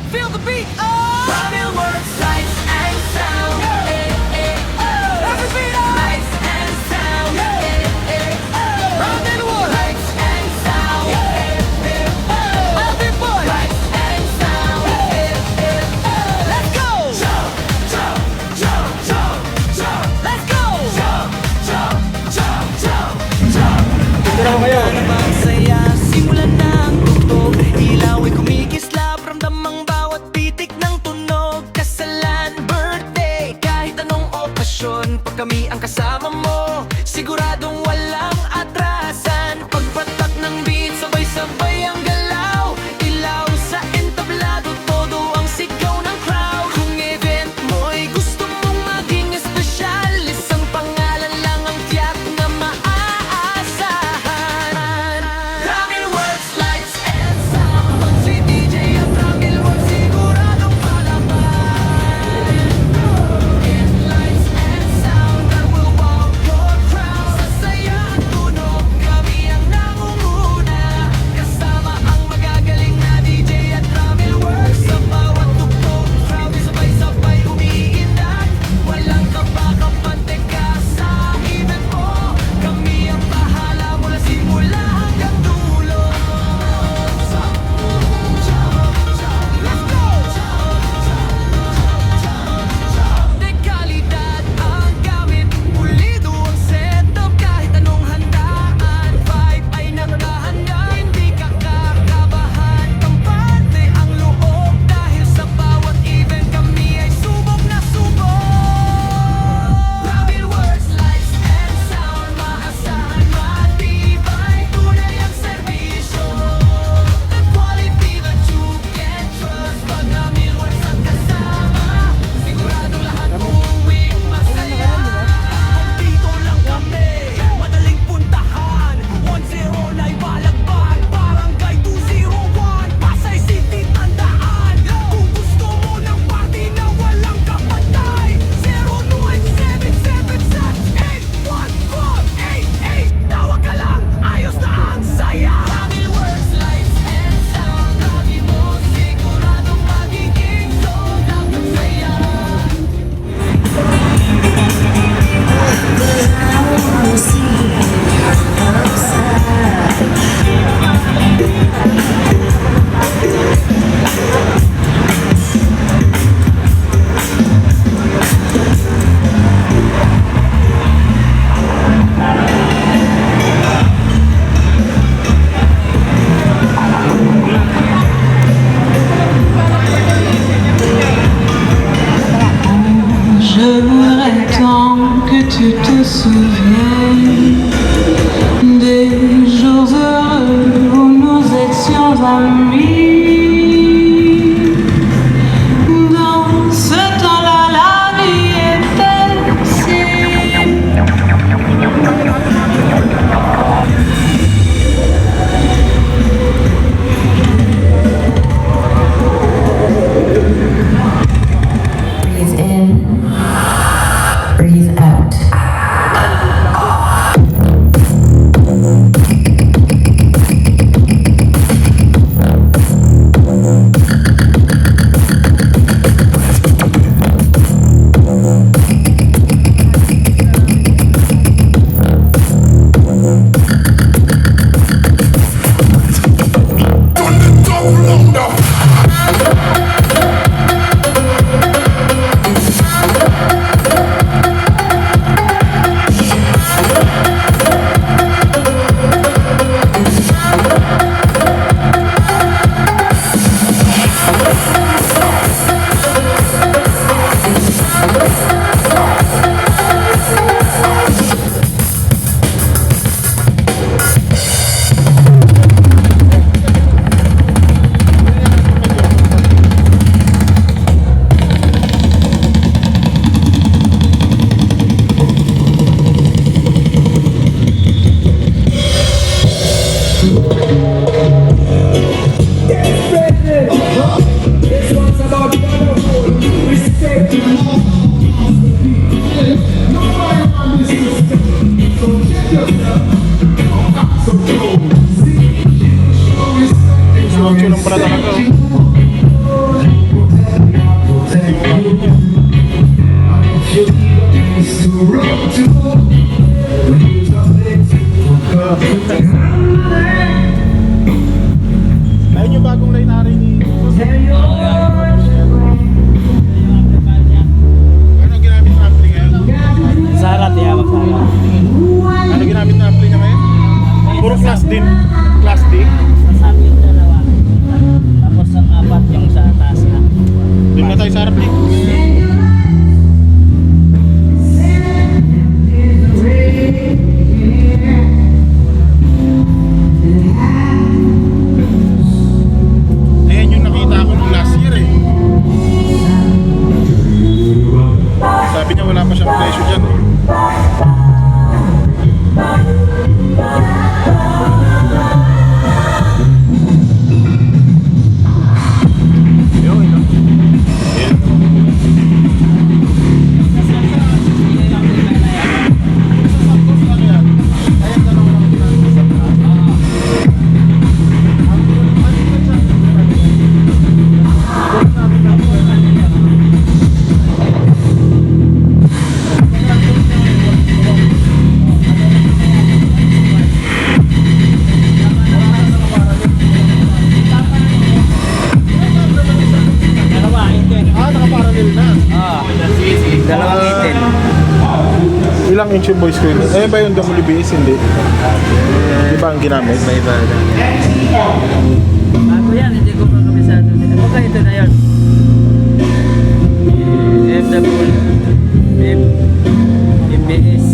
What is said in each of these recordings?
Feel the beat. Oh, Ramil works lights and sound. Every beat up. Lights and sound. Ramil works lights and sound. Every boy. Lights and sound. Let's go. Jump, jump, jump, jump, jump. Let's go. Jump, jump, jump, jump, jump. Ano bang saya? Simulan na ang tugtog. Ilaw ay kumikislap. Ramdam ang bawat pitik ng tunog. Kasalan, birthday, kahit anong okasyon. Pag kami ang kasama mo, siguradong walang atrasan. Pagpatak ng beat, sabay-sabay ang galaw. Ilaw sa entablado, todo ang sigaw ng crowd. Kung event mo'y gusto mong maging espesyal, isang pangalan lang ang tiyak na maaasahan. Ramil works, lights and sound. Pag si DJ at Ramil works, siguradong palaban. In lights and sound, that will walk your crowd. Sa saya at tunog, kami ang nangunguna. Kasama ang magagaling na DJ at Ramil works. Sa bawat tugtog, crowd ay sabay-sabay umiinat. Walang kapakapantika sa event mo. Kami ang bahala mula simula hanggang dulo. Let's go! Dekalidad ang gamit, pulido ang setup. Kahit anong handaan, vibe ay nakahanda. Hindi ka kakabahan, kampante ang loob. Dahil sa bawat event kami ay subok na subok. Ramil works, lights and sound. Maasahan, matibay, tunay ang serbisyo. The quality that you can trust. Pag Ramil works ang kasama, siguradong lahat uuwing masaya. Dito lang kami, madaling puntahan. 1-0 na'y balagban, Barangay 201, Pasay City tandaan. Kung gusto mo ng party na walang kapatay, 0977-814-88. Tawag ka lang, ayos na ang saya. Ramil works, lights and sound. Lagi mo siguradong magiging sold out ang saya. Je voudrais tant que tu te souviennes des jours heureux où nous étions amis. Dans ce temps-là, la vie était si. Breathe in, breathe out. may-ari ni Ano ginamit na ampli ngayon? Sarat ya, Sarat. Ano ginamit na ampli niya ngayon? Puro class D. Class D. Sasabi yung dalawa. Tapos ang apat yung sa taas na. Doon na tayo sa harap ni. Ayan yung nakita ko nung last year eh. Sabi niya wala pa siyang presyo dyan eh. Dalawa, itin. Nakaparallel na. Dalawang itin. Ilang inch yung voice screen? Eh ba yung WBS? Hindi. Di ba ang ginamit? Iba lang yan. Bago yan, hindi ko makabisado. Baka ito na yun. FW MBS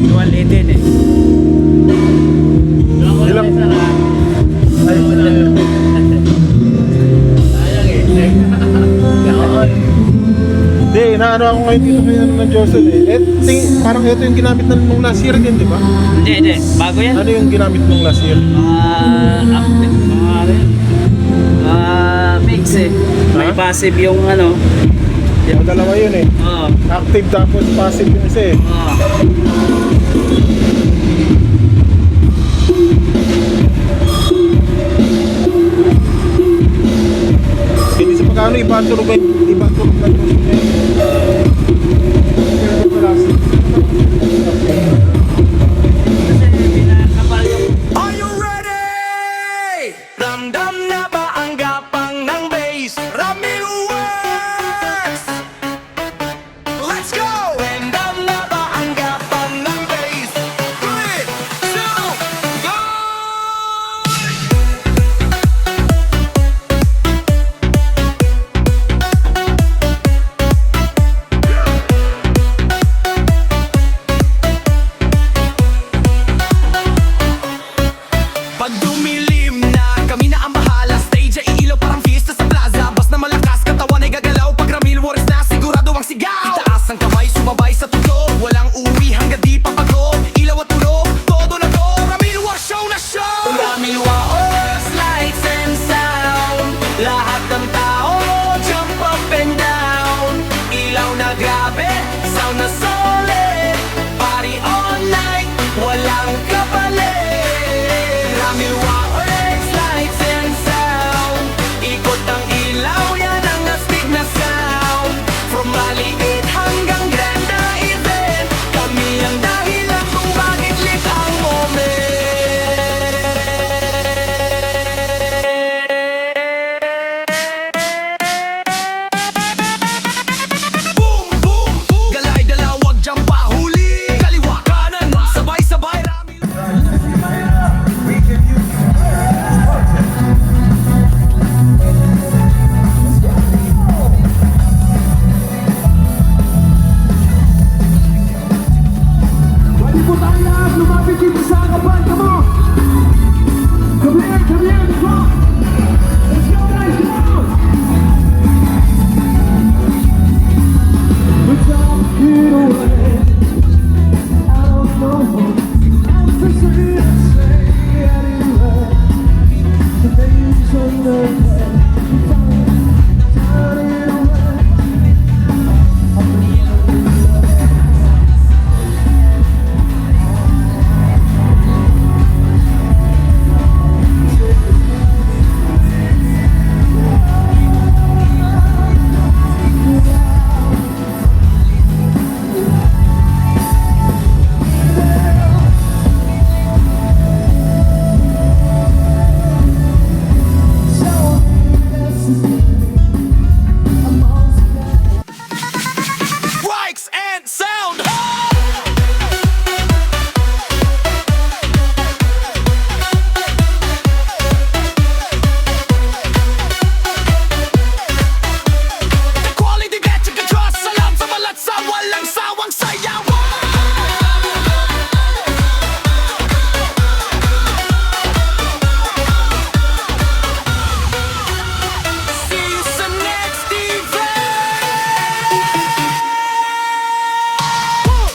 dual 18 eh. Ilang? Ay, Sayang eh. hindi, inaano ako ngayon dito kaya ng Jocelyn eh. Parang ito yung ginamit na nung last year din, di ba? Hindi. Bago yan. Ano yung ginamit nung last year? Active, mix eh. May Ha? passive yung ano. Yung dalawa yun eh. Oo. Active tapos passive yung isa eh. Hindi sa pagkano iba ang turog na Jocelyn eh. Kasi pinakapal yung Are you ready? Ramdam na ba ang gapang ng bass? Ramiruan!